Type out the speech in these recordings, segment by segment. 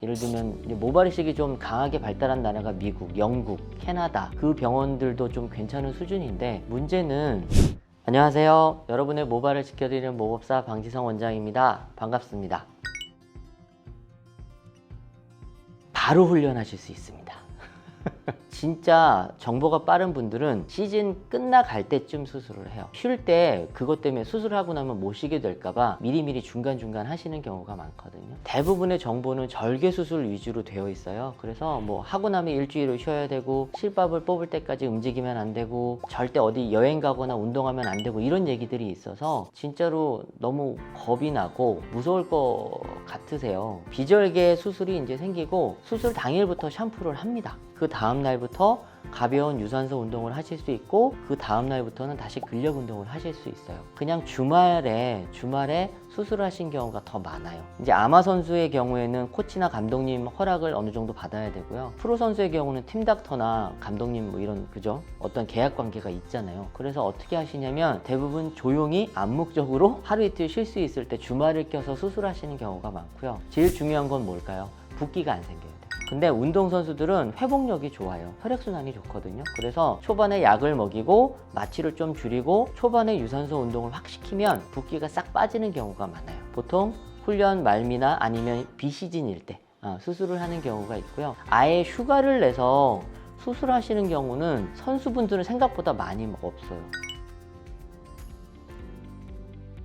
예를 들면 모발이식이 좀 강하게 발달한 나라가 미국, 영국, 캐나다 그 병원들도 좀 괜찮은 수준인데 문제는 안녕하세요. 여러분의 모발을 지켜드리는 모법사 방지성 원장입니다. 반갑습니다. 바로 훈련하실 수 있습니다. 진짜 정보가 빠른 분들은 시즌 끝나갈 때쯤 수술을 해요. 쉴 때 그것 때문에 수술하고 나면 못 쉬게 될까봐 미리미리 중간중간 하시는 경우가 많거든요. 대부분의 정보는 절개 수술 위주로 되어 있어요. 그래서 뭐 하고 나면 일주일을 쉬어야 되고 실밥을 뽑을 때까지 움직이면 안 되고 절대 어디 여행 가거나 운동하면 안 되고 이런 얘기들이 있어서 진짜로 너무 겁이 나고 무서울 것 같으세요. 비절개 수술이 이제 생기고 수술 당일부터 샴푸를 합니다. 그 다음 날부터 가벼운 유산소 운동을 하실 수 있고 그 다음 날부터는 다시 근력 운동을 하실 수 있어요. 그냥 주말에 수술을 하신 경우가 더 많아요. 이제 아마 선수의 경우에는 코치나 감독님 허락을 어느 정도 받아야 되고요. 프로 선수의 경우는 팀닥터나 감독님 뭐 이런 그죠? 어떤 계약 관계가 있잖아요. 그래서 어떻게 하시냐면 대부분 조용히 암묵적으로 하루 이틀 쉴 수 있을 때 주말을 껴서 수술하시는 경우가 많고요. 제일 중요한 건 뭘까요? 붓기가 안 생겨요. 근데 운동선수들은 회복력이 좋아요. 혈액순환이 좋거든요. 그래서 초반에 약을 먹이고 마취를 좀 줄이고 초반에 유산소 운동을 확 시키면 붓기가 싹 빠지는 경우가 많아요. 보통 훈련 말미나 아니면 비시즌일 때 수술을 하는 경우가 있고요. 아예 휴가를 내서 수술하시는 경우는 선수분들은 생각보다 많이 없어요.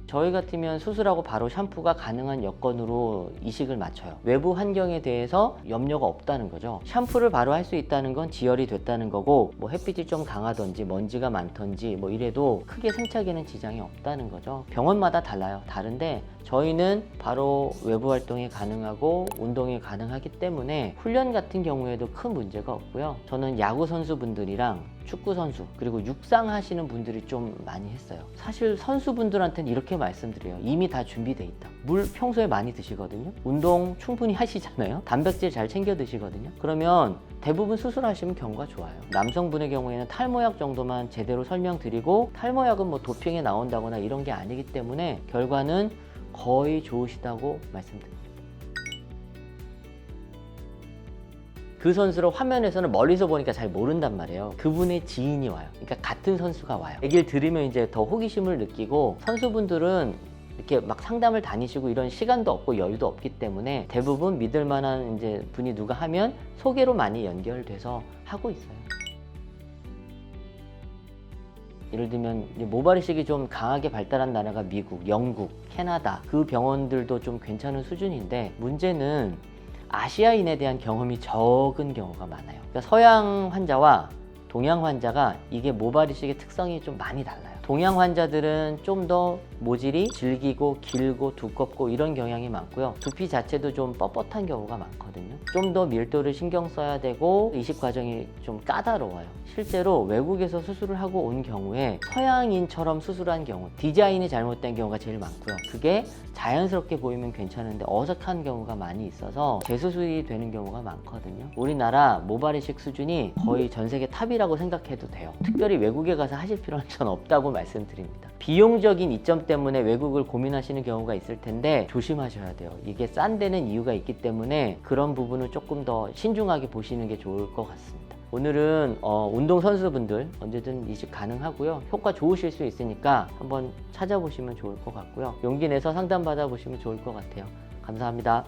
저희 같으면 수술하고 바로 샴푸가 가능한 여건으로 이식을 맞춰요. 외부 환경에 대해서 염려가 없다는 거죠. 샴푸를 바로 할 수 있다는 건 지혈이 됐다는 거고 뭐 햇빛이 좀 강하던지 먼지가 많던지 뭐 이래도 크게 생착에는 지장이 없다는 거죠. 병원마다 달라요. 다른데 저희는 바로 외부 활동이 가능하고 운동이 가능하기 때문에 훈련 같은 경우에도 큰 문제가 없고요. 저는 야구 선수분들이랑 축구 선수 그리고 육상 하시는 분들이 좀 많이 했어요. 사실 선수분들한테는 이렇게 말씀드려요. 이미 다 준비돼 있다. 물 평소에 많이 드시거든요. 운동 충분히 하시잖아요. 단백질 잘 챙겨 드시거든요. 그러면 대부분 수술하시면 경우가 좋아요. 남성분의 경우에는 탈모약 정도만 제대로 설명드리고 탈모약은 뭐 도핑에 나온다거나 이런 게 아니기 때문에 결과는 거의 좋으시다고 말씀드립니다. 그 선수를 화면에서는 멀리서 보니까 잘 모른단 말이에요. 그분의 지인이 와요. 그러니까 같은 선수가 와요. 얘기를 들으면 이제 더 호기심을 느끼고 선수분들은 이렇게 막 상담을 다니시고 이런 시간도 없고 여유도 없기 때문에 대부분 믿을 만한 이제 분이 누가 하면 소개로 많이 연결돼서 하고 있어요. 예를 들면 모발이식이 좀 강하게 발달한 나라가 미국, 영국, 캐나다 그 병원들도 좀 괜찮은 수준인데 문제는 아시아인에 대한 경험이 적은 경우가 많아요. 그러니까 서양 환자와 동양 환자가 이게 모발이식의 특성이 좀 많이 달라요. 동양 환자들은 좀 더 모질이 질기고 길고 두껍고 이런 경향이 많고요. 두피 자체도 좀 뻣뻣한 경우가 많거든요. 좀 더 밀도를 신경 써야 되고 이식 과정이 좀 까다로워요. 실제로 외국에서 수술을 하고 온 경우에 서양인처럼 수술한 경우 디자인이 잘못된 경우가 제일 많고요. 그게 자연스럽게 보이면 괜찮은데 어색한 경우가 많이 있어서 재수술이 되는 경우가 많거든요. 우리나라 모발이식 수준이 거의 전 세계 탑이라고 생각해도 돼요. 특별히 외국에 가서 하실 필요는 전 없다고 말씀드립니다. 비용적인 이점 때문에 외국을 고민하시는 경우가 있을 텐데 조심하셔야 돼요. 이게 싼 데는 이유가 있기 때문에 그런 부분은 조금 더 신중하게 보시는 게 좋을 것 같습니다. 오늘은 운동선수분들 언제든 이식 가능하고요. 효과 좋으실 수 있으니까 한번 찾아보시면 좋을 것 같고요. 용기 내서 상담 받아보시면 좋을 것 같아요. 감사합니다.